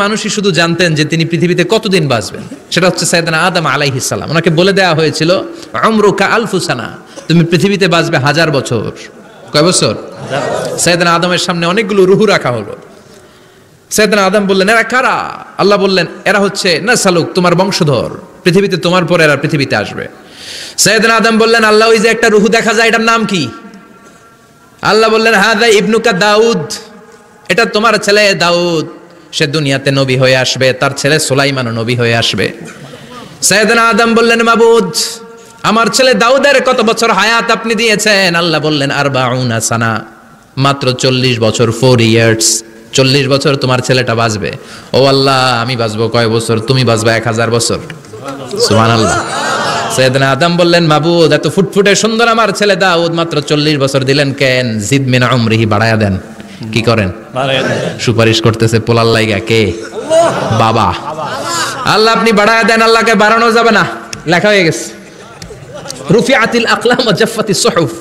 মানুষই শুধু জানতেন যে তিনি পৃথিবীতে কতদিন বাঁচবেন, সেটা হচ্ছে সাইয়েদনা আদম আলাইহিস সালাম। ওনাকে বলে দেওয়া হয়েছিল উমরুকা আলফু সানা, তুমি পৃথিবীতে বাঁচবে 1000 বছর। কয় বছর? সাইয়েদনা আদমের সামনে অনেকগুলো রুহু রাখা হলো। সাইয়েদনা আদম বললেন, এরা কারা? আল্লাহ বললেন, এরা হচ্ছে নাসালুক, তোমার বংশধর, পৃথিবীতে তোমার পরে এরা পৃথিবীতে আসবে। সাইয়েদনা আদম বললেন, আল্লাহ ওই যে একটা রুহু দেখা যায়, এটার নাম কি? আল্লাহ বললেন, হাদা ইবনুকা দাউদ, এটা তোমার ছেলে দাউদ, সে দুনিয়াতে নবী হয়ে আসবে, তার ছেলে সুলাইমানও নবী হয়ে আসবে। সাইয়েদনা আদম বললেন, মাবুদ, আমার ছেলে দাউদের কত বছর হায়াত আপনি দিয়েছেন? আল্লাহ বললেন, 40 সানা, মাত্র 40 বছর, 4 ইয়ার্স, 40 বছর তোমার ছেলেটা বাঁচবে। ও আল্লাহ, আমি বাঁচবো কয় বছর? তুমি বাঁচবা 1000 বছর। সুবহানাল্লাহ। সাইয়েদনা আদম বললেন, মাবুদ, এত ফুটফুটে সুন্দর আমার ছেলে দাউদ, মাত্র 40 বছর দিলেন কেন? জিদ মিন উমরিহি, বাড়ায়া দেন। কি করেন? সুপারিশ করতেছে পোলার লাইগা কে? বাবা। আল্লাহ আপনি বাড়ায়া দেন। আল্লাহকে বাড়ানো যাবে না, লেখা হয়ে গেছে। রুফিআতিল আকলাম ওয়া জাফফাতিস সুহুফ,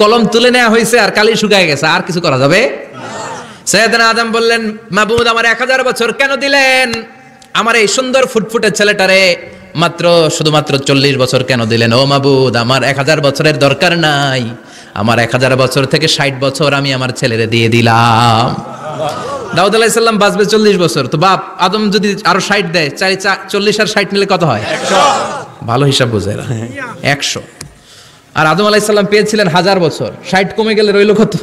কলম তুলে নেওয়া হয়েছে আর কালি শুকায় গেছে, আর কিছু করা যাবে? সাইয়েদনা আদম বললেন, মাবুদ, আমার 1000 বছর কেন দিলেন? আমার এই সুন্দর ফুটফুটে ছেলেটারে মাত্র শুধুমাত্র 40 বছর কেন দিলেন? ও মাবুদ, আমার 1000 বছরের দরকার নাই, আমার 1000 বছর থেকে 60 বছর আমি আমার ছেলেরে দিয়ে দিলাম। দাউদ আলাইহিস সালাম বাঁচবে 40 বছর, তো বাপ আদম যদি আরো 60 দেয়, 40 আর 60 মিলে কত হয়? 100। ভালো হিসাব বোঝে না, 100। আর আদম আলাইহিস সালাম পেয়েছিলেন 1000 বছর, 60 কমে গেলে রইল কত?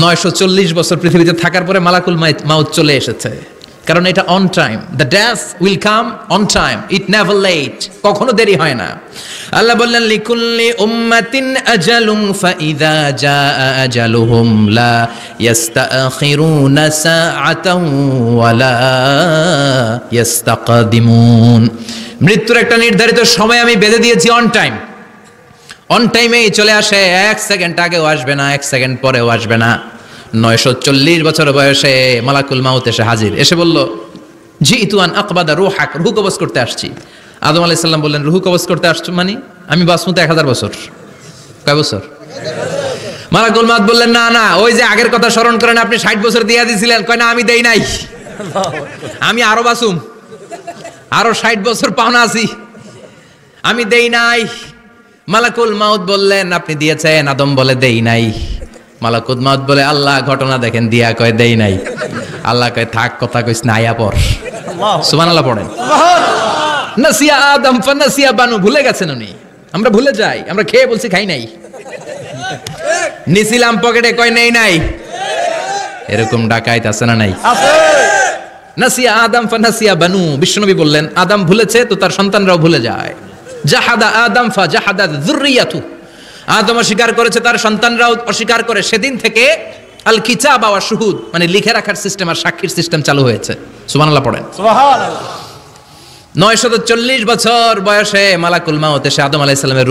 940 বছর পৃথিবীতে থাকার পরে মালাকুল মাউত চলে এসেছে। কারণ এটা on time, the death will come on time, it never late, কখনো দেরি হয় না। আল্লাহ বললেন, লিকুল্লি উম্মাতিন আজালুন ফাইযা জাআ আজালুহুম লা ইস্তাখিরুনা সাআতান ওয়া লা ইস্তাকদিমুন। মৃত্যুর একটা নির্ধারিত সময় আমি বেঁধে দিয়েছি, অন টাইম, অন টাইমেই চলে আসে, 1 সেকেন্ড আগেও আসবে না, 1 সেকেন্ড পরেও আসবে না। 940 বছর বয়সে মালাকুল মাউত এসে হাজির, এসে বলল, জিতু আন আকবাদা রূহাক, রূহ কবজ করতে আসছি। আদম আলাইহিস সালাম বললেন, রূহ কবজ করতে আসছো মানে? আমি বাঁচবো 1000 বছর। কয় বছর? মালাকুল মাউত বললেন, না না, ওই যে আগের কথা স্মরণ করেন, আপনি 60 বছর দিয়ে দিয়েছিলেন। কয় না, আমি দেই নাই, আমি আরো বাঁচুম, আরো 60 বছর পাওনা আছি, আমি দেই নাই। মালাকুল মাউত বললেন, আপনি দিয়েছেন। আদম বলে, দেই নাই। মালাকুল মাউত বলে, আল্লাহ ঘটনা দেখেন, দিয়া কয় দেই নাই। আল্লাহ কয়, থাক, কথা কইস না, আয়া পড়। সুবহানাল্লাহ পড়েন। নাসিয়া আদম ফানাসিয়া বানু, ভুলে গেছেন উনি। আমরা ভুলে যাই, আমরা খেয়ে বলছি খাই নাই, নিছিলাম পকেটে, কয় নেই নাই। এরকম ডাকাইত আছে না নাই? নাসিয়া আদম ফানাসিয়া বানু, বিশ্বনবী বললেন, আদম ভুলেছে তো তার সন্তানরাও ভুলে যায়। জাহাদা আদম ফা জাহাদা যুররিয়াতু, আদম অস্বীকার করেছে, তার সন্তানরাও অস্বীকার করে। সেদিন থেকে আল কিতাব ওয়া শুহুদ, মানে লিখে রাখার সিস্টেম আর সাক্ষীর সিস্টেম চালু হয়েছে। সুবহানাল্লাহ পড়েন। সুবহানাল্লাহ। 940 বছর বয়সে মালাকুল মাউত এসে আদম আলাইহিস সালামের